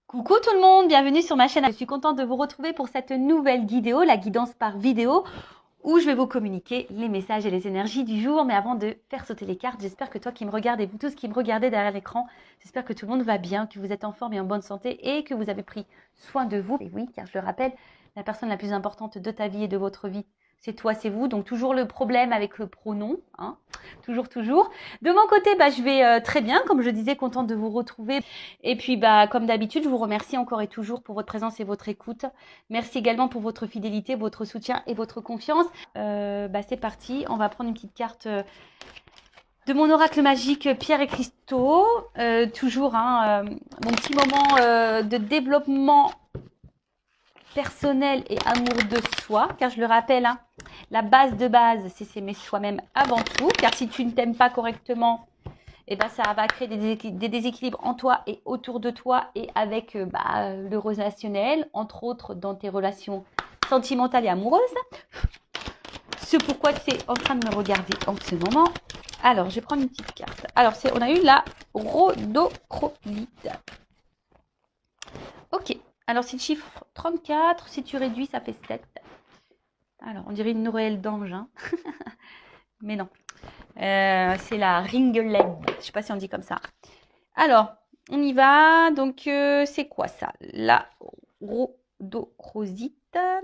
Coucou tout le monde, bienvenue sur ma chaîne. Je suis contente de vous retrouver pour cette nouvelle vidéo, la guidance par vidéo, où je vais vous communiquer les messages et les énergies du jour. Mais avant de faire sauter les cartes, j'espère que toi qui me regardes et vous tous qui me regardez derrière l'écran, j'espère que tout le monde va bien, que vous êtes en forme et en bonne santé et que vous avez pris soin de vous. Et oui, car je le rappelle, la personne la plus importante de ta vie et de votre vie, c'est toi, c'est vous. Donc toujours le problème avec le pronom, hein. Toujours, toujours. De mon côté, je vais très bien, comme je disais, contente de vous retrouver. Et puis, comme d'habitude, je vous remercie encore et toujours pour votre présence et votre écoute. Merci également pour votre fidélité, votre soutien et votre confiance. C'est parti, on va prendre une petite carte de mon oracle magique Pierre et Cristaux. Toujours mon petit moment de développement personnel et amour de soi, car je le rappelle, la base de base, c'est s'aimer soi-même avant tout, car si tu ne t'aimes pas correctement, ça va créer des déséquilibres en toi et autour de toi et avec le relationnel, entre autres dans tes relations sentimentales et amoureuses. C'est pourquoi tu es en train de me regarder en ce moment. Alors, je vais prendre une petite carte. Alors, on a eu la rhodochrosite. Ok. Alors, c'est le chiffre 34. Si tu réduis, ça fait 7. Alors, on dirait une Noël d'ange, hein. Mais non. C'est la ringeled. Je ne sais pas si on dit comme ça. Alors, on y va. Donc, c'est quoi ça? La rhodochrosite.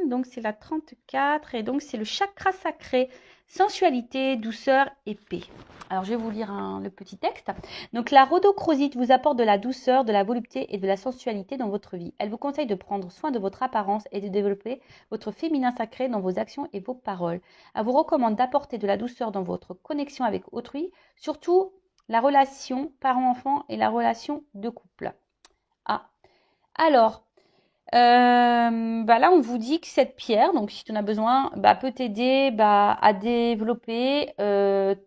Donc, c'est la 34. Et donc, c'est le chakra sacré. Sensualité, douceur et paix. Alors, je vais vous lire le petit texte. Donc, la rhodochrosite vous apporte de la douceur, de la volupté et de la sensualité dans votre vie. Elle vous conseille de prendre soin de votre apparence et de développer votre féminin sacré dans vos actions et vos paroles. Elle vous recommande d'apporter de la douceur dans votre connexion avec autrui, surtout la relation parent-enfant et la relation de couple. Ah, alors, là, on vous dit que cette pierre, donc si tu en as besoin, peut t'aider à développer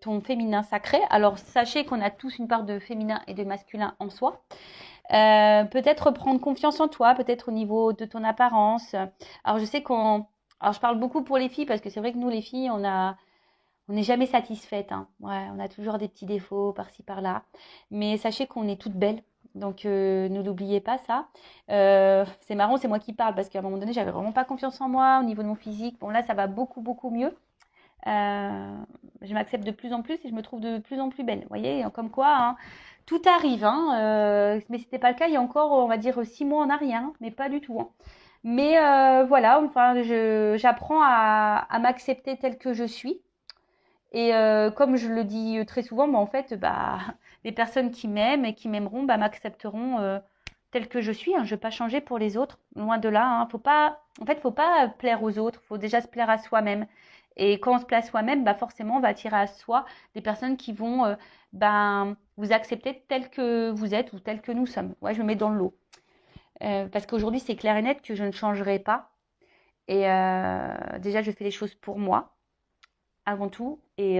ton féminin sacré. Alors, sachez qu'on a tous une part de féminin et de masculin en soi. Peut-être prendre confiance en toi, peut-être au niveau de ton apparence. Alors, je sais alors, je parle beaucoup pour les filles parce que c'est vrai que nous, les filles, on n'est jamais satisfaite, hein. Ouais, on a toujours des petits défauts par-ci, par-là. Mais sachez qu'on est toutes belles. Donc, ne l'oubliez pas, ça. C'est marrant, c'est moi qui parle parce qu'à un moment donné, j'avais vraiment pas confiance en moi au niveau de mon physique. Bon, là, ça va beaucoup, beaucoup mieux. Je m'accepte de plus en plus et je me trouve de plus en plus belle. Vous voyez, comme quoi, hein, tout arrive. Mais ce n'était pas le cas il y a encore, on va dire, 6 mois en arrière, hein, mais pas du tout, hein. Mais voilà, enfin, j'apprends à m'accepter telle que je suis. Et comme je le dis très souvent, en fait, les personnes qui m'aiment et qui m'aimeront m'accepteront telle que je suis, hein. Je ne vais pas changer pour les autres, loin de là, hein. Faut pas plaire aux autres, faut déjà se plaire à soi-même. Et quand on se plaît à soi-même, forcément, on va attirer à soi des personnes qui vont vous accepter tel que vous êtes ou tel que nous sommes. Ouais, je me mets dans le lot. Parce qu'aujourd'hui, c'est clair et net que je ne changerai pas. Et déjà, je fais les choses pour moi avant tout. Et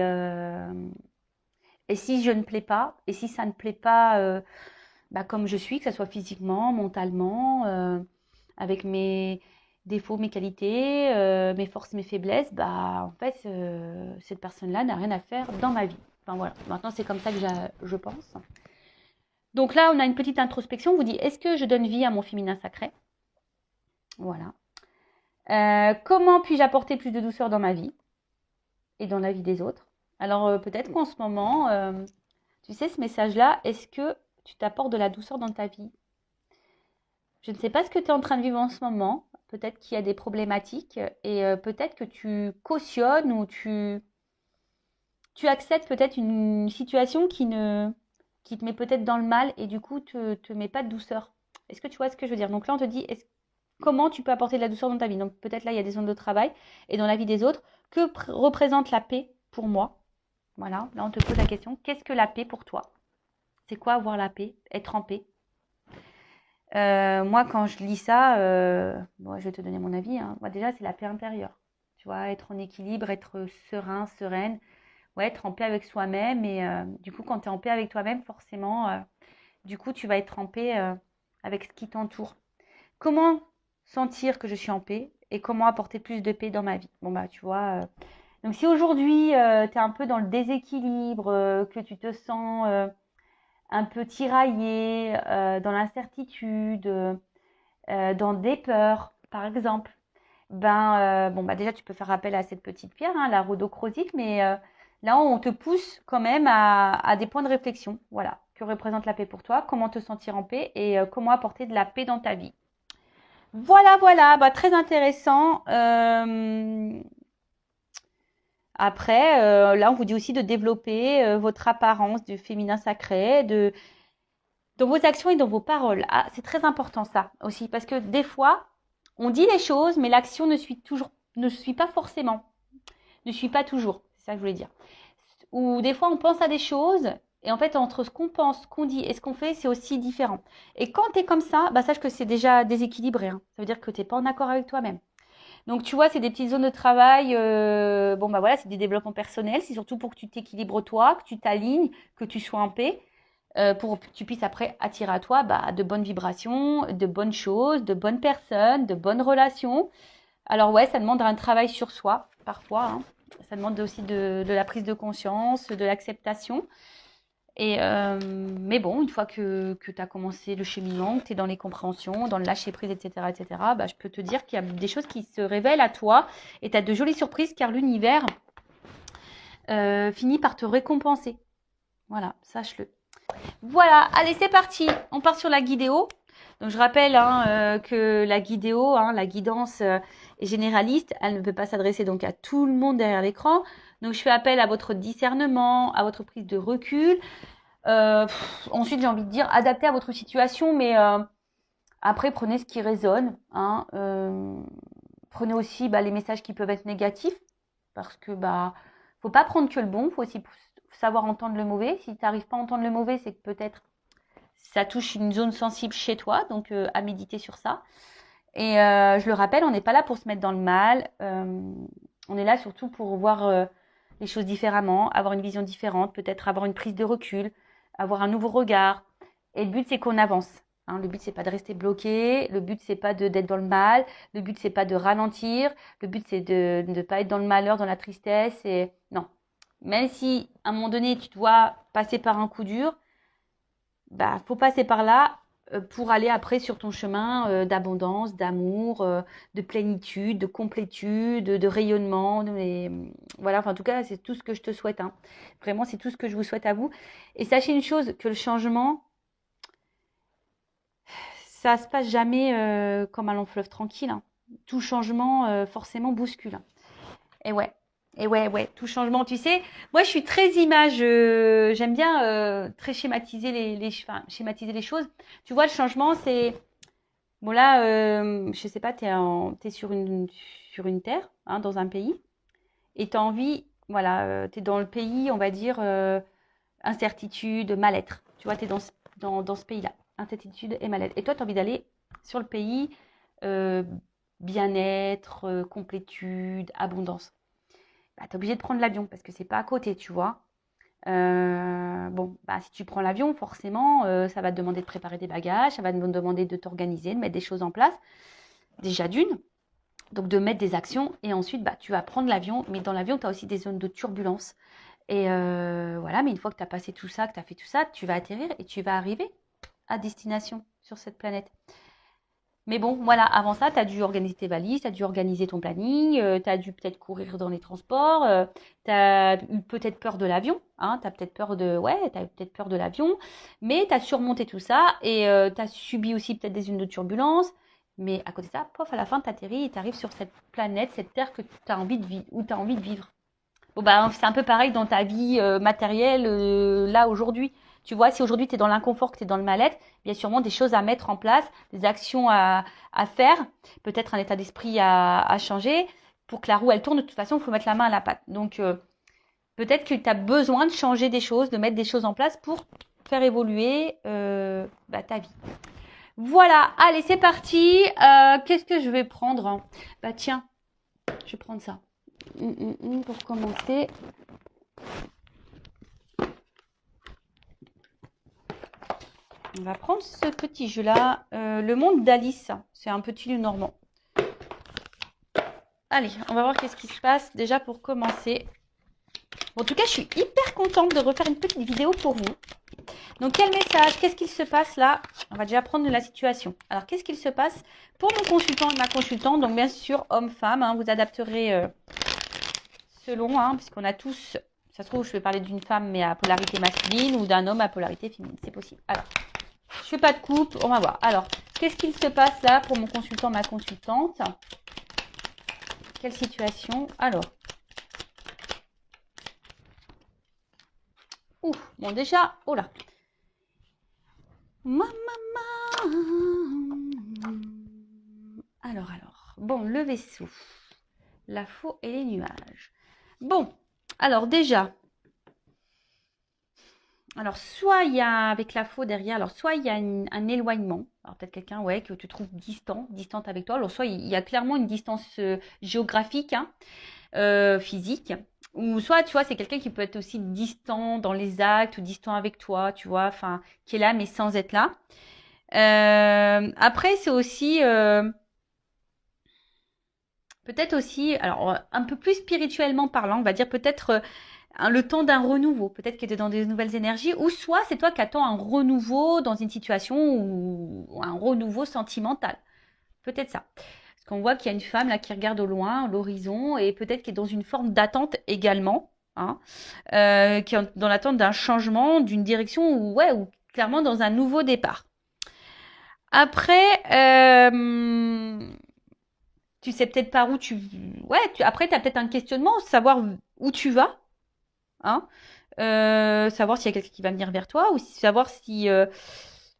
si je ne plais pas, et si ça ne plaît pas comme je suis, que ce soit physiquement, mentalement, avec mes défauts, mes qualités, mes forces, mes faiblesses, en fait, cette personne-là n'a rien à faire dans ma vie. Enfin voilà, maintenant c'est comme ça que je pense. Donc là, on a une petite introspection. On vous dit, est-ce que je donne vie à mon féminin sacré? Voilà. Comment puis-je apporter plus de douceur dans ma vie et dans la vie des autres? Alors peut-être qu'en ce moment, tu sais, ce message-là, est-ce que tu t'apportes de la douceur dans ta vie? Je ne sais pas ce que tu es en train de vivre en ce moment. Peut-être qu'il y a des problématiques et peut-être que tu cautionnes ou tu acceptes peut-être une situation qui te met peut-être dans le mal et du coup te met pas de douceur. Est-ce que tu vois ce que je veux dire? Donc là, on te dit comment tu peux apporter de la douceur dans ta vie? Donc peut-être là, il y a des zones de travail et dans la vie des autres. Que représente la paix pour moi? Voilà, là, on te pose la question. Qu'est-ce que la paix pour toi? C'est quoi avoir la paix? Être en paix? Moi, quand je lis ça, je vais te donner mon avis, hein. Moi, déjà, c'est la paix intérieure. Tu vois, être en équilibre, être serein, sereine, ouais, être en paix avec soi-même. Et du coup, quand tu es en paix avec toi-même, forcément, du coup, tu vas être en paix avec ce qui t'entoure. Comment sentir que je suis en paix et comment apporter plus de paix dans ma vie? Bon, tu vois. Donc, si aujourd'hui, tu es un peu dans le déséquilibre, que tu te sens un peu tiraillé, dans l'incertitude, dans des peurs, par exemple, bon, bah déjà, tu peux faire appel à cette petite pierre, hein, la rhodochrosite, mais là, on te pousse quand même à des points de réflexion. Voilà, que représente la paix pour toi, comment te sentir en paix et comment apporter de la paix dans ta vie. Voilà, voilà, bah, très intéressant. Après, là, on vous dit aussi de développer votre apparence du féminin sacré, dans vos actions et dans vos paroles. Ah, c'est très important ça aussi, parce que des fois, on dit les choses, mais l'action ne suit pas forcément, ne suit pas toujours. C'est ça que je voulais dire. Ou des fois, on pense à des choses, et en fait, entre ce qu'on pense, ce qu'on dit et ce qu'on fait, c'est aussi différent. Et quand tu es comme ça, bah, sache que c'est déjà déséquilibré, hein. Ça veut dire que tu n'es pas en accord avec toi-même. Donc, tu vois, c'est des petites zones de travail. Bon, bah voilà, c'est des développements personnels. C'est surtout pour que tu t'équilibres toi, que tu t'alignes, que tu sois en paix, pour que tu puisses après attirer à toi bah, de bonnes vibrations, de bonnes choses, de bonnes personnes, de bonnes relations. Alors ouais, ça demande un travail sur soi, parfois, hein. Ça demande aussi de la prise de conscience, de l'acceptation. Mais bon, une fois que tu as commencé le cheminement, que tu es dans les compréhensions, dans le lâcher-prise, etc., bah, je peux te dire qu'il y a des choses qui se révèlent à toi et tu as de jolies surprises car l'univers finit par te récompenser. Voilà, sache-le. Voilà, allez, c'est parti. On part sur la guidéo. Donc, je rappelle hein, que la guidéo, hein, la guidance est généraliste. Elle ne peut pas s'adresser donc à tout le monde derrière l'écran. Donc, je fais appel à votre discernement, à votre prise de recul. Ensuite, j'ai envie de dire, adapté à votre situation, mais après, prenez ce qui résonne. Hein, prenez aussi bah, les messages qui peuvent être négatifs, parce que bah, faut pas prendre que le bon, faut aussi savoir entendre le mauvais. Si tu n'arrives pas à entendre le mauvais, c'est que peut-être ça touche une zone sensible chez toi, donc à méditer sur ça. Et je le rappelle, on n'est pas là pour se mettre dans le mal. On est là surtout pour voir les choses différemment, avoir une vision différente, peut-être avoir une prise de recul, avoir un nouveau regard. Et le but, c'est qu'on avance. Hein, le but, c'est pas de rester bloqué. Le but, c'est pas d'être dans le mal. Le but, c'est pas de ralentir. Le but, c'est de ne pas être dans le malheur, dans la tristesse. Et non. Même si, à un moment donné, tu dois passer par un coup dur, bah, faut passer par là pour aller après sur ton chemin d'abondance, d'amour, de plénitude, de complétude, de rayonnement. Voilà, enfin, en tout cas, c'est tout ce que je te souhaite. Hein. Vraiment, c'est tout ce que je vous souhaite à vous. Et sachez une chose, que le changement, ça se passe jamais comme un long fleuve tranquille. Hein. Tout changement, forcément, bouscule. Hein. Et ouais. Et ouais, ouais, tout changement, tu sais. Moi, je suis très image. J'aime bien très schématiser enfin, schématiser les choses. Tu vois, le changement, c'est bon là. Je sais pas, t'es sur une terre, hein, dans un pays, et t'as envie, voilà, t'es dans le pays, on va dire incertitude, mal-être. Tu vois, t'es dans ce pays-là, incertitude et mal-être. Et toi, t'as envie d'aller sur le pays euh, bien-être, complétude, abondance. Bah, tu es obligé de prendre l'avion parce que c'est pas à côté, tu vois. Bon, bah, si tu prends l'avion, forcément, ça va te demander de préparer des bagages, ça va te demander de t'organiser, de mettre des choses en place. Déjà d'une, donc de mettre des actions. Et ensuite, bah, tu vas prendre l'avion. Mais dans l'avion, tu as aussi des zones de turbulence. Et voilà, mais une fois que tu as passé tout ça, que tu as fait tout ça, tu vas atterrir et tu vas arriver à destination sur cette planète. Mais bon, voilà, avant ça, tu as dû organiser tes valises, tu as dû organiser ton planning, tu as dû peut-être courir dans les transports, tu as eu peut-être peur de l'avion, hein, tu as peut-être peur de l'avion, mais tu as surmonté tout ça et tu as subi aussi peut-être des zones de turbulence. Mais à côté de ça, pof, à la fin, tu atterris et tu arrives sur cette planète, cette terre que tu as envie de vivre, où tu as envie de vivre. Bon, bah, c'est un peu pareil dans ta vie matérielle, là, aujourd'hui. Tu vois, si aujourd'hui tu es dans l'inconfort, que tu es dans le mal-être, il y a sûrement des choses à mettre en place, des actions à faire, peut-être un état d'esprit à changer. Pour que la roue, elle tourne, de toute façon, il faut mettre la main à la pâte. Donc, peut-être que tu as besoin de changer des choses, de mettre des choses en place pour faire évoluer bah, ta vie. Voilà, allez, c'est parti. Qu'est-ce que je vais prendre? Bah tiens, je vais prendre ça. Pour commencer. On va prendre ce petit jeu-là. Le monde d'Alice. C'est un petit lieu normand. Allez, on va voir qu'est-ce qui se passe déjà pour commencer. Bon, en tout cas, je suis hyper contente de refaire une petite vidéo pour vous. Donc, quel message? Qu'est-ce qu'il se passe là? On va déjà prendre la situation. Alors, qu'est-ce qu'il se passe pour mon consultant et ma consultante? Donc, bien sûr, homme-femme, hein, vous adapterez selon, hein, puisqu'on a tous, ça se trouve, je vais parler d'une femme mais à polarité masculine ou d'un homme à polarité féminine. C'est possible. Alors, je fais pas de coupe, on va voir. Alors, qu'est-ce qu'il se passe là pour mon consultant, ma consultante? Quelle situation? Alors, ouf, bon déjà, oh là. Alors, bon, le vaisseau, la faux et les nuages. Bon, alors déjà, alors soit il y a avec la faux derrière, alors soit il y a un éloignement, alors peut-être quelqu'un ouais que tu trouves distante avec toi, alors soit il y a clairement une distance géographique, hein, physique, ou soit tu vois c'est quelqu'un qui peut être aussi distant dans les actes ou distant avec toi, tu vois, enfin qui est là mais sans être là. Après c'est aussi peut-être aussi, alors un peu plus spirituellement parlant, on va dire peut-être le temps d'un renouveau, peut-être que tu es dans des nouvelles énergies, ou soit c'est toi qui attends un renouveau dans une situation ou un renouveau sentimental. Peut-être ça. Parce qu'on voit qu'il y a une femme là qui regarde au loin, l'horizon, et peut-être qui est dans une forme d'attente également, hein, qui est dans l'attente d'un changement, d'une direction, ou ouais, ou clairement dans un nouveau départ. Après, tu sais peut-être par où tu... Ouais, après, tu as peut-être un questionnement, savoir où tu vas, hein, savoir s'il y a quelqu'un qui va venir vers toi ou savoir si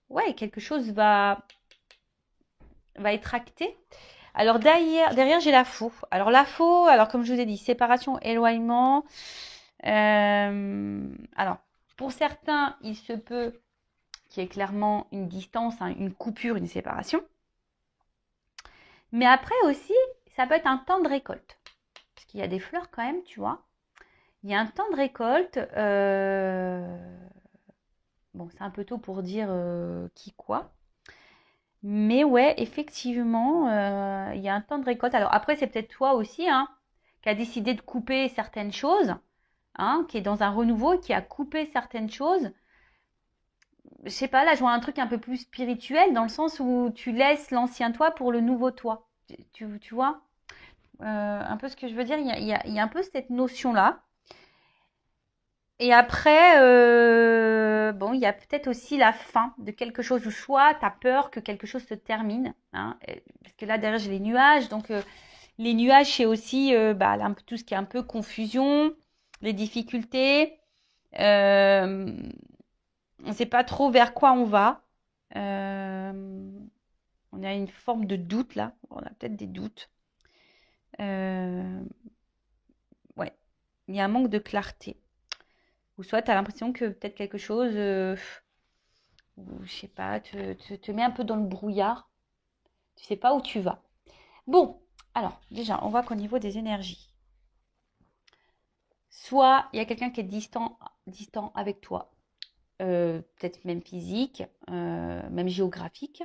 ouais, quelque chose va être acté. Alors derrière j'ai la faux. Alors la faux, alors comme je vous ai dit, séparation, éloignement. Alors, pour certains, il se peut qu'il y ait clairement une distance, hein, une coupure, une séparation. Mais après aussi, ça peut être un temps de récolte. Parce qu'il y a des fleurs quand même, tu vois. Il y a un temps de récolte. Bon, c'est un peu tôt pour dire qui quoi. Mais ouais, effectivement, il y a un temps de récolte. Alors après, c'est peut-être toi aussi, hein, qui a décidé de couper certaines choses, hein, qui est dans un renouveau, qui a coupé certaines choses. Je sais pas, là, je vois un truc un peu plus spirituel, dans le sens où tu laisses l'ancien toi pour le nouveau toi. Tu vois un peu ce que je veux dire, il y a un peu cette notion-là. Et après, bon, il y a peut-être aussi la fin de quelque chose, ou soit tu as peur que quelque chose se termine, hein, parce que là, derrière, j'ai les nuages. Donc, les nuages, c'est aussi bah, tout ce qui est un peu confusion, les difficultés. On ne sait pas trop vers quoi on va. On a une forme de doute là. On a peut-être des doutes. Euh, ouais, il y a un manque de clarté. Ou soit tu as l'impression que peut-être quelque chose, ou je sais pas, te met un peu dans le brouillard. Tu sais pas où tu vas. Bon, alors déjà, on voit qu'au niveau des énergies, soit il y a quelqu'un qui est distant avec toi, peut-être même physique, même géographique,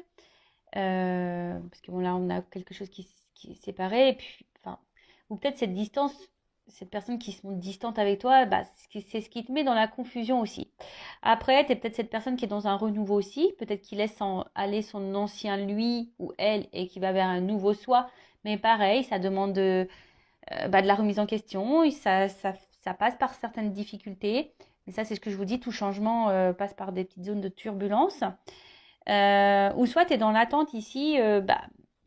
parce que bon, là, on a quelque chose qui est séparé, et puis, enfin, ou peut-être cette distance, cette personne qui se montre distante avec toi, bah, c'est ce qui te met dans la confusion aussi. Après, tu es peut-être cette personne qui est dans un renouveau aussi, peut-être qui laisse aller son ancien lui ou elle et qui va vers un nouveau soi, mais pareil, ça demande bah, de la remise en question, et ça passe par certaines difficultés, mais ça, c'est ce que je vous dis, tout changement passe par des petites zones de turbulence. Ou soit tu es dans l'attente ici, bah,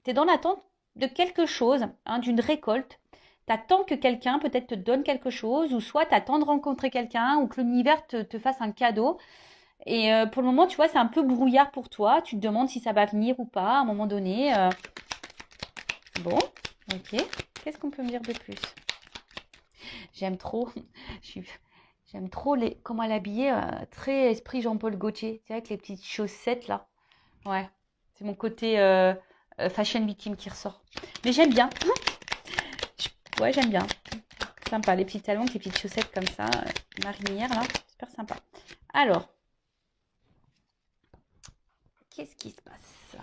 tu es dans l'attente de quelque chose, hein, d'une récolte. Tu attends que quelqu'un peut-être te donne quelque chose, ou soit tu attends de rencontrer quelqu'un, ou que l'univers te fasse un cadeau. Et pour le moment, tu vois, c'est un peu brouillard pour toi. Tu te demandes si ça va venir ou pas à un moment donné. Bon, ok. Qu'est-ce qu'on peut me dire de plus? J'aime trop. J'aime trop comment elle est habillée, très esprit Jean-Paul Gaultier. Tu sais, avec les petites chaussettes là. Ouais, c'est mon côté fashion victime qui ressort. Mais j'aime bien. Ouais, j'aime bien. Sympa, les petits talons, avec les petites chaussettes comme ça, marinières là. Super sympa. Alors, qu'est-ce qui se passe?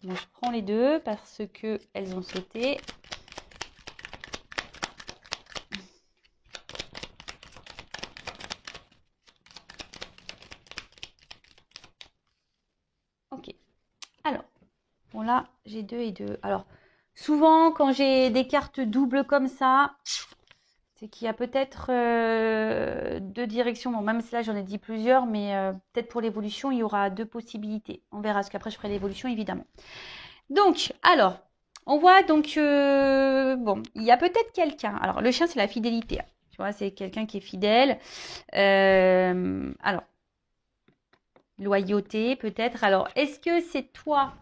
Moi, je prends les deux parce que elles ont sauté. là, j'ai 2 et 2. Alors, souvent, quand j'ai des cartes doubles comme ça, c'est qu'il y a peut-être 2 directions. Bon, même si là, j'en ai dit plusieurs, mais peut-être pour l'évolution, il y aura 2 possibilités. On verra, parce qu'après, je ferai l'évolution, évidemment. Donc, alors, on voit donc, bon, il y a peut-être quelqu'un. Alors, le chien, c'est la fidélité. Tu vois, c'est quelqu'un qui est fidèle. Alors, loyauté, peut-être. Alors, est-ce que c'est toi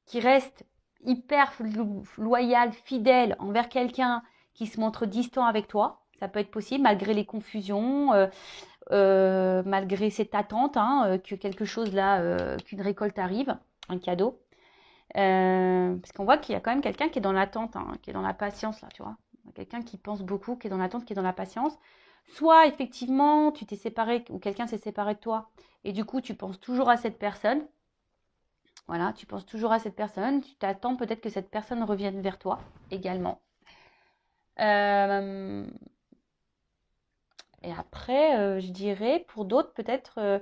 qui reste hyper loyal, fidèle envers quelqu'un qui se montre distant avec toi? Ça peut être possible, malgré les confusions, malgré cette attente, hein, que quelque chose là, qu'une récolte arrive, un cadeau. Parce qu'on voit qu'il y a quand même quelqu'un qui est dans l'attente, hein, qui est dans la patience, là, tu vois. Quelqu'un qui pense beaucoup, qui est dans l'attente, qui est dans la patience. Soit, effectivement, tu t'es séparé, ou quelqu'un s'est séparé de toi, et du coup, tu penses toujours à cette personne. Voilà, tu penses toujours à cette personne. Tu t'attends peut-être que cette personne revienne vers toi également. Et après, je dirais, pour d'autres, peut-être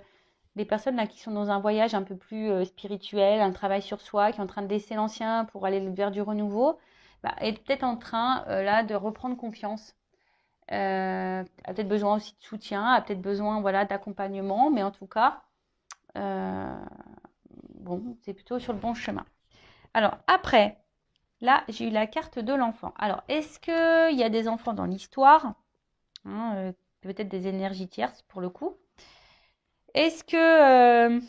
des personnes là qui sont dans un voyage un peu plus spirituel, un travail sur soi, qui est en train de laisser l'ancien pour aller vers du renouveau, bah, est peut-être en train là de reprendre confiance. A peut-être besoin aussi de soutien, a peut-être besoin voilà d'accompagnement, mais en tout cas, bon, c'est plutôt sur le bon chemin. Alors après, là, j'ai eu la carte de l'enfant. Alors, est-ce qu'il y a des enfants dans l'histoire, hein, peut-être des énergies tierces pour le coup. Est-ce que...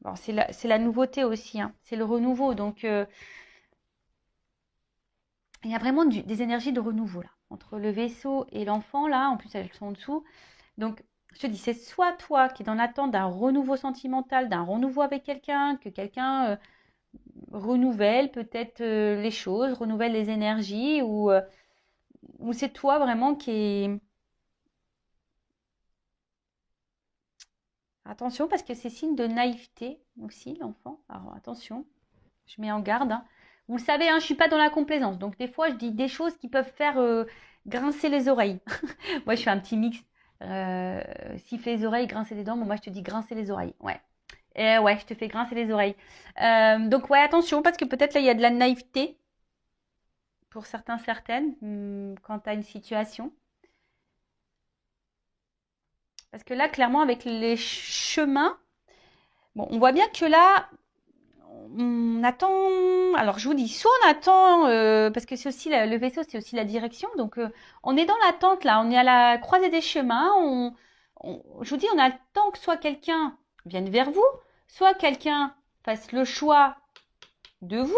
bon, c'est la nouveauté aussi, hein, c'est le renouveau. Donc, il y a vraiment des énergies de renouveau là. Entre le vaisseau et l'enfant, là, en plus elles sont en dessous. Donc, je te dis, c'est soit toi qui es dans l'attente d'un renouveau sentimental, d'un renouveau avec quelqu'un, que quelqu'un renouvelle peut-être les choses, renouvelle les énergies, ou c'est toi vraiment qui est... Attention, parce que c'est signe de naïveté aussi, l'enfant. Alors attention, je mets en garde, hein. Vous le savez, hein, je ne suis pas dans la complaisance. Donc des fois, je dis des choses qui peuvent faire grincer les oreilles. Moi, je fais un petit mix. Siffler les oreilles, grincer les dents. Bon, moi, je te dis grincer les oreilles. Ouais. Et ouais, je te fais grincer les oreilles. Donc ouais, attention, parce que peut-être là, il y a de la naïveté pour certains, certaines, quant à une situation. Parce que là, clairement, avec les chemins, bon, on voit bien que là, on attend. Alors, je vous dis, soit on attend, parce que c'est aussi le vaisseau, c'est aussi la direction. Donc, on est dans l'attente là. On est à la croisée des chemins. Je vous dis, on attend que soit quelqu'un vienne vers vous, soit quelqu'un fasse le choix de vous.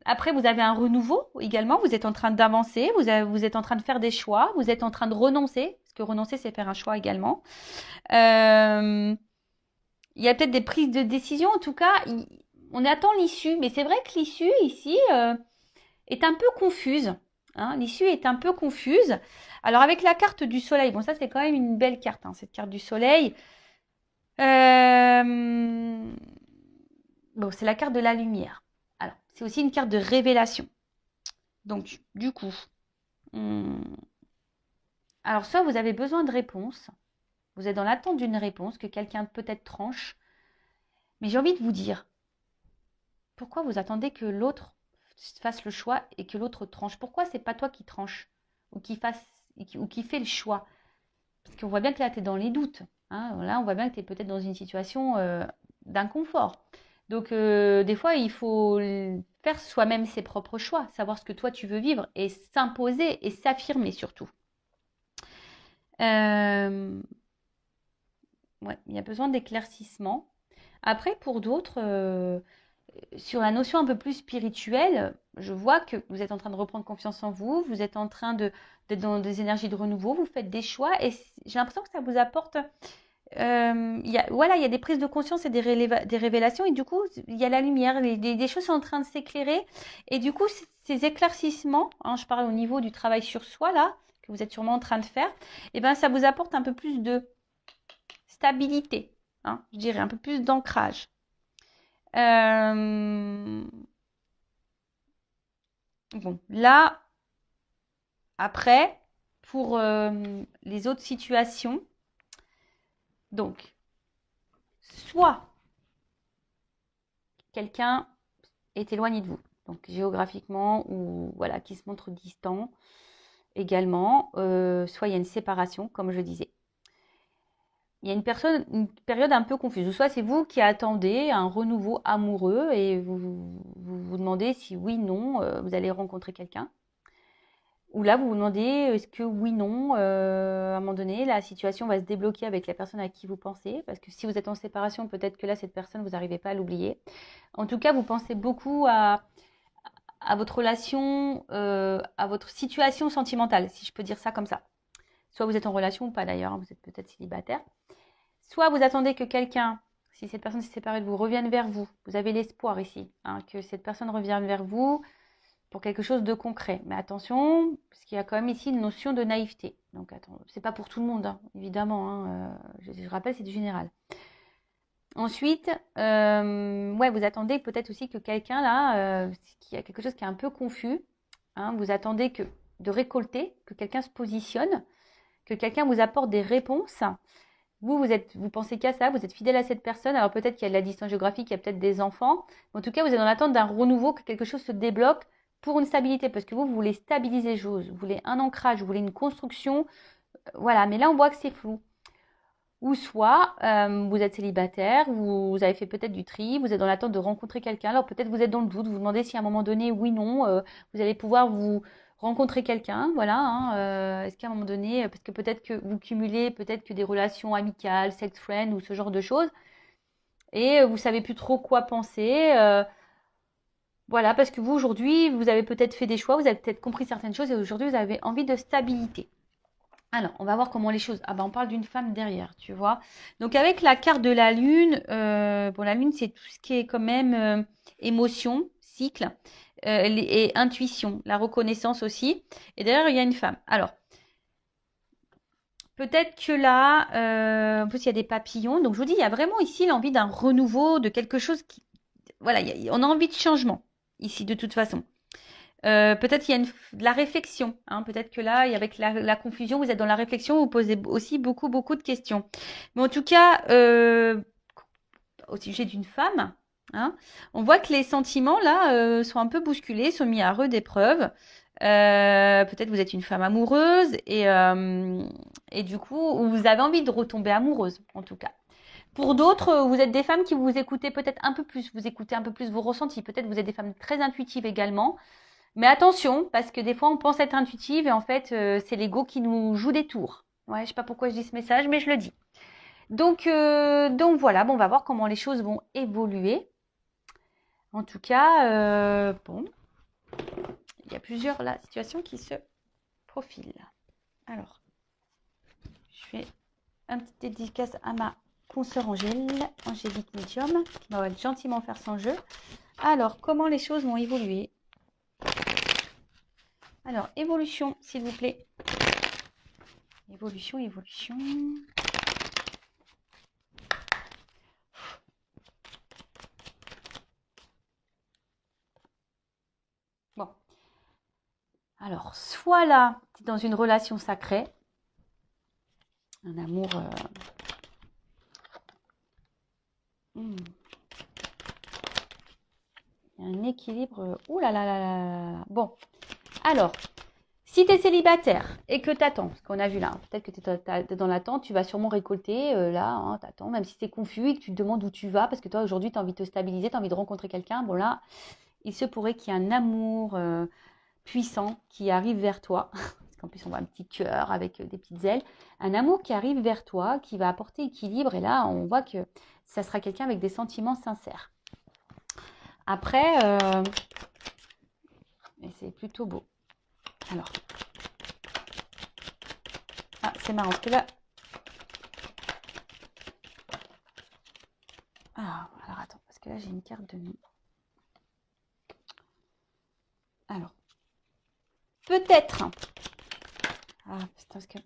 Après, vous avez un renouveau également. Vous êtes en train d'avancer. Vous êtes en train de faire des choix. Vous êtes en train de renoncer. Parce que renoncer, c'est faire un choix également. Il y a peut-être des prises de décision. En tout cas, on attend l'issue. Mais c'est vrai que l'issue ici est un peu confuse. Hein. L'issue est un peu confuse. Alors avec la carte du soleil, bon ça c'est quand même une belle carte, hein, cette carte du soleil. Bon, c'est la carte de la lumière. Alors, c'est aussi une carte de révélation. Donc, du coup, alors soit vous avez besoin de réponse, vous êtes dans l'attente d'une réponse que quelqu'un peut-être tranche, mais j'ai envie de vous dire, pourquoi vous attendez que l'autre fasse le choix et que l'autre tranche? Pourquoi c'est pas toi qui tranche ou qui fait le choix? Parce qu'on voit bien que là, tu es dans les doutes. Hein. Là, on voit bien que tu es peut-être dans une situation d'inconfort. Donc, des fois, il faut faire soi-même ses propres choix, savoir ce que toi tu veux vivre et s'imposer et s'affirmer surtout. Ouais, il y a besoin d'éclaircissement. Après, pour d'autres, sur la notion un peu plus spirituelle, je vois que vous êtes en train de reprendre confiance en vous, vous êtes en train d'être dans des énergies de renouveau, vous faites des choix et j'ai l'impression que ça vous apporte voilà, il y a des prises de conscience et des révélations et du coup, il y a la lumière, des choses sont en train de s'éclairer et du coup, ces éclaircissements, hein, je parle au niveau du travail sur soi là, que vous êtes sûrement en train de faire, et ben ça vous apporte un peu plus de stabilité, hein, je dirais, un peu plus d'ancrage. Bon, là, après, pour les autres situations, donc, soit quelqu'un est éloigné de vous. Donc géographiquement ou voilà, qui se montre distant également. Soit il y a une séparation, comme je disais. Il y a une période un peu confuse. Soit c'est vous qui attendez un renouveau amoureux et vous demandez si oui, non, vous allez rencontrer quelqu'un. Ou là, vous vous demandez est-ce que oui, non, à un moment donné, la situation va se débloquer avec la personne à qui vous pensez. Parce que si vous êtes en séparation, peut-être que là, cette personne, vous n'arrivez pas à l'oublier. En tout cas, vous pensez beaucoup à votre relation, à votre situation sentimentale, si je peux dire ça comme ça. Soit vous êtes en relation ou pas d'ailleurs, hein, vous êtes peut-être célibataire. Soit vous attendez que quelqu'un, si cette personne s'est séparée de vous, revienne vers vous. Vous avez l'espoir ici, hein, que cette personne revienne vers vous pour quelque chose de concret. Mais attention, parce qu'il y a quand même ici une notion de naïveté. Donc attends, c'est pas pour tout le monde, hein, évidemment. Hein, je rappelle, c'est du général. Ensuite, ouais, vous attendez peut-être aussi que quelqu'un là, qui a quelque chose qui est un peu confus, hein, vous attendez de récolter, que quelqu'un se positionne, que quelqu'un vous apporte des réponses. Vous pensez qu'à ça, vous êtes fidèle à cette personne. Alors peut-être qu'il y a de la distance géographique, il y a peut-être des enfants. Mais en tout cas, vous êtes dans l'attente d'un renouveau, que quelque chose se débloque pour une stabilité. Parce que vous voulez stabiliser les choses, vous voulez un ancrage, vous voulez une construction. Voilà, mais là, on voit que c'est flou. Ou soit vous êtes célibataire, vous avez fait peut-être du tri, vous êtes dans l'attente de rencontrer quelqu'un. Alors peut-être vous êtes dans le doute, vous vous demandez si à un moment donné, oui, non, vous allez pouvoir vous rencontrer quelqu'un. Voilà, hein, est-ce qu'à un moment donné, parce que peut-être que vous cumulez peut-être que des relations amicales, sex friend ou ce genre de choses, et vous savez plus trop quoi penser. Voilà, parce que vous aujourd'hui, vous avez peut-être fait des choix, vous avez peut-être compris certaines choses et aujourd'hui vous avez envie de stabilité. Alors, on va voir comment les choses. Ah ben, on parle d'une femme derrière, tu vois. Donc, avec la carte de la lune, bon, la lune, c'est tout ce qui est quand même émotion, cycle et intuition, la reconnaissance aussi. Et derrière, il y a une femme. Alors, peut-être que là, en plus, il y a des papillons. Donc, je vous dis, il y a vraiment ici l'envie d'un renouveau, de quelque chose qui. Voilà, on a envie de changement ici, de toute façon. Peut-être il y a de la réflexion. Hein. Peut-être que là, avec la confusion, vous êtes dans la réflexion, vous posez aussi beaucoup, beaucoup de questions. Mais en tout cas, au sujet d'une femme, hein, on voit que les sentiments, là, sont un peu bousculés, sont mis à rude épreuve. Peut-être vous êtes une femme amoureuse et du coup, vous avez envie de retomber amoureuse, en tout cas. Pour d'autres, vous êtes des femmes qui vous écoutez peut-être un peu plus, vous écoutez un peu plus vos ressentis. Peut-être vous êtes des femmes très intuitives également. Mais attention, parce que des fois, on pense être intuitive et en fait, c'est l'ego qui nous joue des tours. Ouais, je sais pas pourquoi je dis ce message, mais je le dis. Donc voilà, bon, on va voir comment les choses vont évoluer. En tout cas, bon, il y a plusieurs là, situations qui se profilent. Alors, je fais un petit dédicace à ma consoeur Angélique Medium, qui va gentiment faire son jeu. Alors, comment les choses vont évoluer? Alors, évolution, s'il vous plaît. Évolution, évolution. Bon. Alors, soit là, tu es dans une relation sacrée, un amour. Il y a un équilibre. Ouh là là là là là. Bon, alors, si tu es célibataire et que tu attends, ce qu'on a vu là, hein, peut-être que tu es dans l'attente, tu vas sûrement récolter là, hein, tu attends, même si c'est confus et que tu te demandes où tu vas, parce que toi aujourd'hui tu as envie de te stabiliser, tu as envie de rencontrer quelqu'un. Bon là, il se pourrait qu'il y ait un amour puissant qui arrive vers toi. Parce qu'en plus, on voit un petit cœur avec des petites ailes. Un amour qui arrive vers toi, qui va apporter équilibre. Et là, on voit que ça sera quelqu'un avec des sentiments sincères. Après, c'est plutôt beau. Alors, ah, c'est marrant parce que là. Ah, alors attends, parce que là, j'ai une carte de nuit. Alors, peut-être. Ah, putain, parce que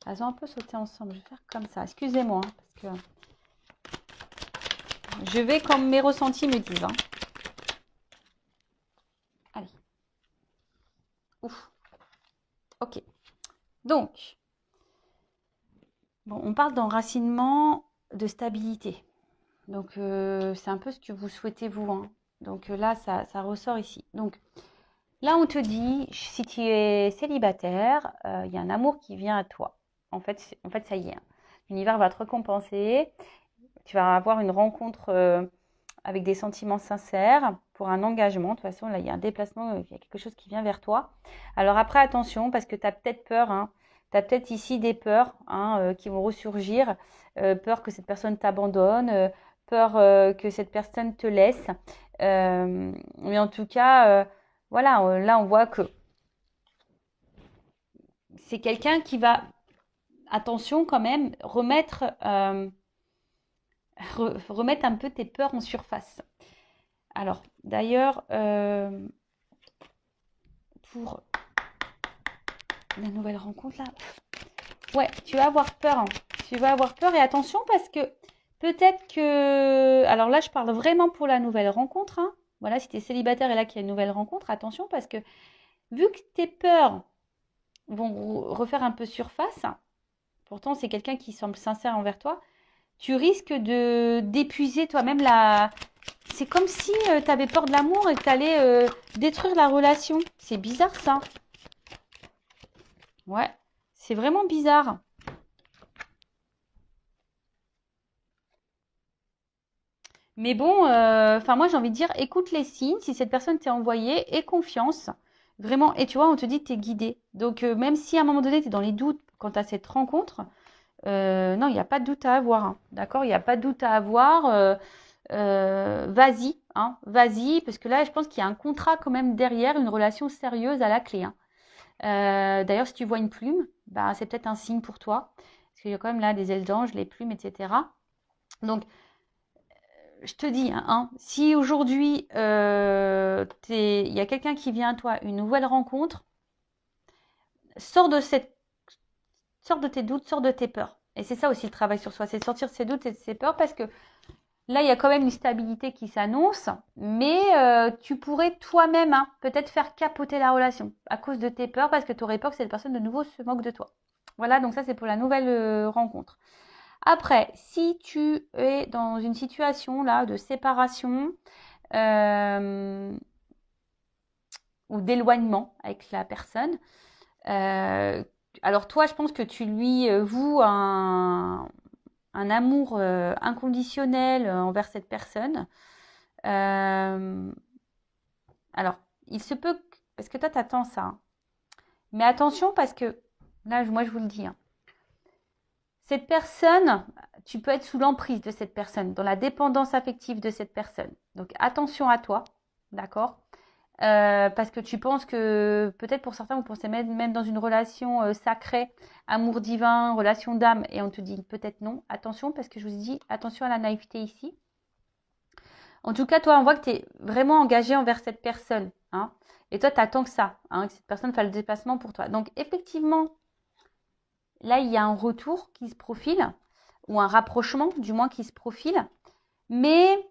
elles ont un peu sauté ensemble. Je vais faire comme ça. Excusez-moi, hein, parce que je vais comme mes ressentis me disent. Hein. Allez. Ouf. Ok. Donc, bon, on parle d'enracinement, de stabilité. Donc, c'est un peu ce que vous souhaitez vous, hein. Donc là, ça ressort ici. Donc là, on te dit, si tu es célibataire, il y a un amour qui vient à toi. En fait, ça y est, hein. L'univers va te récompenser. Tu vas avoir une rencontre avec des sentiments sincères pour un engagement. De toute façon, là, il y a un déplacement, il y a quelque chose qui vient vers toi. Alors après, attention, parce que tu as peut-être peur, hein. Tu as peut-être ici des peurs, hein, qui vont ressurgir. Peur que cette personne t'abandonne, peur que cette personne te laisse. Mais en tout cas, voilà, là, on voit que c'est quelqu'un qui va, attention quand même, remettre un peu tes peurs en surface. Alors, d'ailleurs, pour la nouvelle rencontre, là, ouais, tu vas avoir peur, hein. Tu vas avoir peur et attention parce que peut-être que... Alors là, je parle vraiment pour la nouvelle rencontre, hein. Voilà, si tu es célibataire et là qu'il y a une nouvelle rencontre, attention parce que vu que tes peurs vont refaire un peu surface, pourtant c'est quelqu'un qui semble sincère envers toi, tu risques d'épuiser toi-même la... C'est comme si tu avais peur de l'amour et que tu allais détruire la relation. C'est bizarre ça. Ouais, c'est vraiment bizarre. Mais bon, enfin moi j'ai envie de dire, écoute les signes, si cette personne t'est envoyée, aie confiance. Vraiment, et tu vois, on te dit que tu es guidé. Donc même si à un moment donné tu es dans les doutes quant à cette rencontre, non, il n'y a pas de doute à avoir, hein. D'accord? Il n'y a pas de doute à avoir. Vas-y, hein, vas-y, parce que là, je pense qu'il y a un contrat quand même derrière, une relation sérieuse à la clé, hein. D'ailleurs, si tu vois une plume, bah, c'est peut-être un signe pour toi, parce qu'il y a quand même là des ailes d'ange, les plumes, etc. Donc, je te dis, hein, si aujourd'hui, il y a quelqu'un qui vient à toi, une nouvelle rencontre, sors de sors de tes doutes, sors de tes peurs. Et c'est ça aussi le travail sur soi, c'est sortir de ses doutes et de ses peurs, parce que là, il y a quand même une stabilité qui s'annonce, mais tu pourrais toi-même, hein, peut-être faire capoter la relation à cause de tes peurs, parce que tu aurais peur que cette personne de nouveau se moque de toi. Voilà, donc ça c'est pour la nouvelle rencontre. Après, si tu es dans une situation là de séparation euh, ou d'éloignement avec la personne, euh, alors toi, je pense que tu lui voues un amour inconditionnel envers cette personne. Euh, alors, il se peut, parce que toi, t'attends ça, hein. Mais attention parce que, là, moi, je vous le dis, hein, cette personne, tu peux être sous l'emprise de cette personne, dans la dépendance affective de cette personne. Donc, attention à toi, d'accord? Parce que tu penses que, peut-être pour certains, vous pensez même dans une relation sacrée, amour divin, relation d'âme, et on te dit peut-être non. Attention, parce que je vous dis, attention à la naïveté ici. En tout cas, toi, on voit que tu es vraiment engagé envers cette personne, hein. Et toi, tu attends que ça, hein, que cette personne fasse le déplacement pour toi. Donc, effectivement, là, il y a un retour qui se profile, ou un rapprochement, du moins, qui se profile. Mais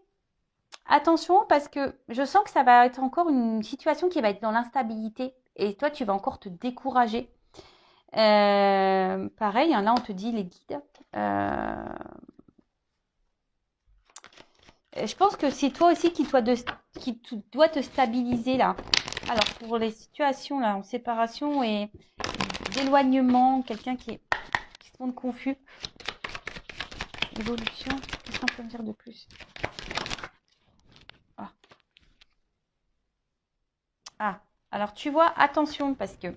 attention, parce que je sens que ça va être encore une situation qui va être dans l'instabilité. Et toi, tu vas encore te décourager. Pareil, hein, là, on te dit les guides. Je pense que c'est toi aussi qui dois te stabiliser là. Alors, pour les situations là, en séparation et d'éloignement, quelqu'un qui se montre confus. Évolution, qu'est-ce qu'on peut me dire de plus? Ah. Ah, alors tu vois, attention, parce que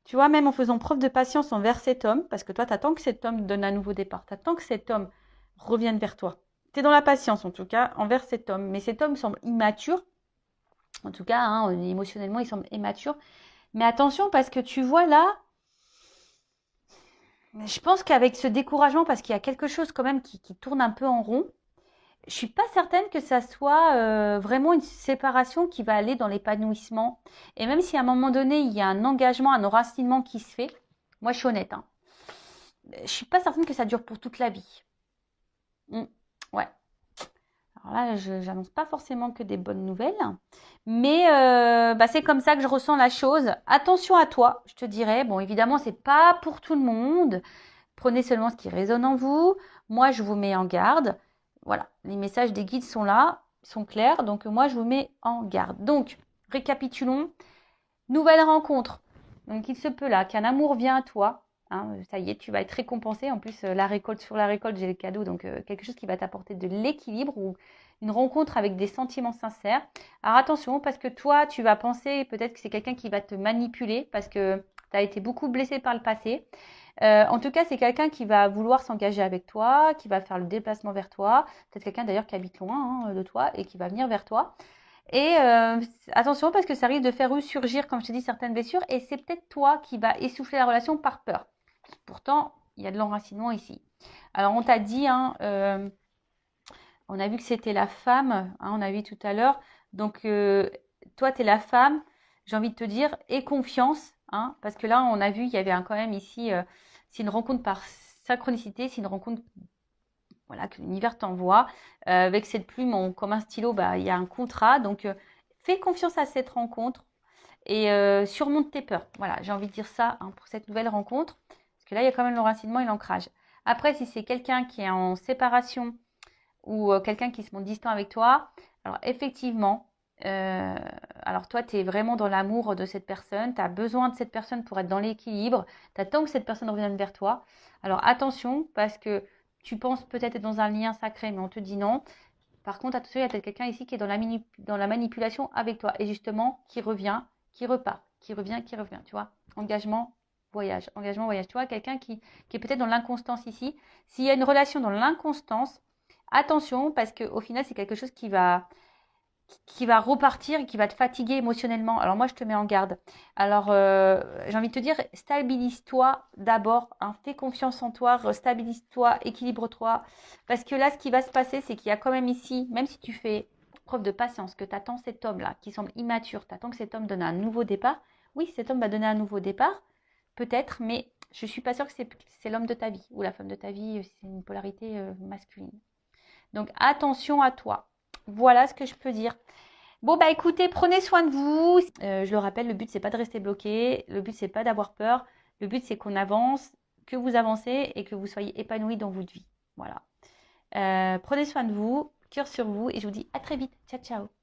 tu vois, même en faisant preuve de patience envers cet homme, parce que toi, tu attends que cet homme donne un nouveau départ, tu attends que cet homme revienne vers toi. Tu es dans la patience, en tout cas, envers cet homme. Mais cet homme semble immature. En tout cas, hein, émotionnellement, il semble immature. Mais attention, parce que tu vois là, je pense qu'avec ce découragement, parce qu'il y a quelque chose quand même qui tourne un peu en rond, je suis pas certaine que ça soit vraiment une séparation qui va aller dans l'épanouissement. Et même si à un moment donné, il y a un engagement, un enracinement qui se fait, moi je suis honnête, hein, je suis pas certaine que ça dure pour toute la vie. Ouais. Alors là, je n'annonce pas forcément que des bonnes nouvelles, mais bah, c'est comme ça que je ressens la chose. Attention à toi, je te dirais. Bon, évidemment, c'est pas pour tout le monde. Prenez seulement ce qui résonne en vous. Moi, je vous mets en garde. voilà, les messages des guides sont là, sont clairs. Donc, moi, je vous mets en garde. Donc, récapitulons. Nouvelle rencontre. Donc, il se peut là qu'un amour vient à toi. Hein, ça y est, tu vas être récompensé. En plus, la récolte sur la récolte, j'ai le cadeau. Donc, quelque chose qui va t'apporter de l'équilibre ou une rencontre avec des sentiments sincères. Alors, attention, parce que toi, tu vas penser peut-être que c'est quelqu'un qui va te manipuler parce que tu as été beaucoup blessé par le passé. En tout cas, c'est quelqu'un qui va vouloir s'engager avec toi, qui va faire le déplacement vers toi. Peut-être quelqu'un d'ailleurs qui habite loin de toi et qui va venir vers toi. Et attention parce que ça risque de faire ressurgir, comme je t'ai dit, certaines blessures. Et c'est peut-être toi qui va essouffler la relation par peur. Pourtant, il y a de l'enracinement ici. Alors, on t'a dit, hein, on a vu que c'était la femme, hein, on a vu tout à l'heure. Donc, toi, tu es la femme, j'ai envie de te dire, aie confiance. Hein, parce que là, on a vu, il y avait quand même ici, c'est une rencontre par synchronicité, c'est une rencontre voilà, que l'univers t'envoie. Avec cette plume, comme un stylo, bah, il y a un contrat. Donc, fais confiance à cette rencontre et surmonte tes peurs. Voilà, j'ai envie de dire ça hein, pour cette nouvelle rencontre. Parce que là, il y a quand même l'enracinement et l'ancrage. Après, si c'est quelqu'un qui est en séparation ou quelqu'un qui se montre distant avec toi, alors effectivement, alors toi, tu es vraiment dans l'amour de cette personne, tu as besoin de cette personne pour être dans l'équilibre, tu attends que cette personne revienne vers toi. Alors attention, parce que tu penses peut-être être dans un lien sacré, mais on te dit non. Par contre, attention, il y a peut-être quelqu'un ici qui est dans la manipulation avec toi et justement qui revient, qui repart, qui revient, tu vois. Engagement, voyage, engagement, voyage. Tu vois, quelqu'un qui est peut-être dans l'inconstance ici. S'il y a une relation dans l'inconstance, attention parce qu'au final, c'est quelque chose qui va repartir et qui va te fatiguer émotionnellement. Alors moi, je te mets en garde. Alors, j'ai envie de te dire, stabilise-toi d'abord. Hein, fais confiance en toi, stabilise-toi, équilibre-toi. Parce que là, ce qui va se passer, c'est qu'il y a quand même ici, même si tu fais preuve de patience, que tu attends cet homme-là, qui semble immature, tu attends que cet homme donne un nouveau départ. Oui, cet homme va donner un nouveau départ, peut-être, mais je ne suis pas sûre que c'est l'homme de ta vie ou la femme de ta vie, c'est une polarité masculine. Donc, attention à toi. Voilà ce que je peux dire. Bon, bah écoutez, prenez soin de vous. Je le rappelle, le but, c'est pas de rester bloqué. Le but, c'est pas d'avoir peur. Le but, c'est qu'on avance, que vous avancez et que vous soyez épanoui dans votre vie. Voilà. Prenez soin de vous, cœur sur vous et je vous dis à très vite. Ciao, ciao.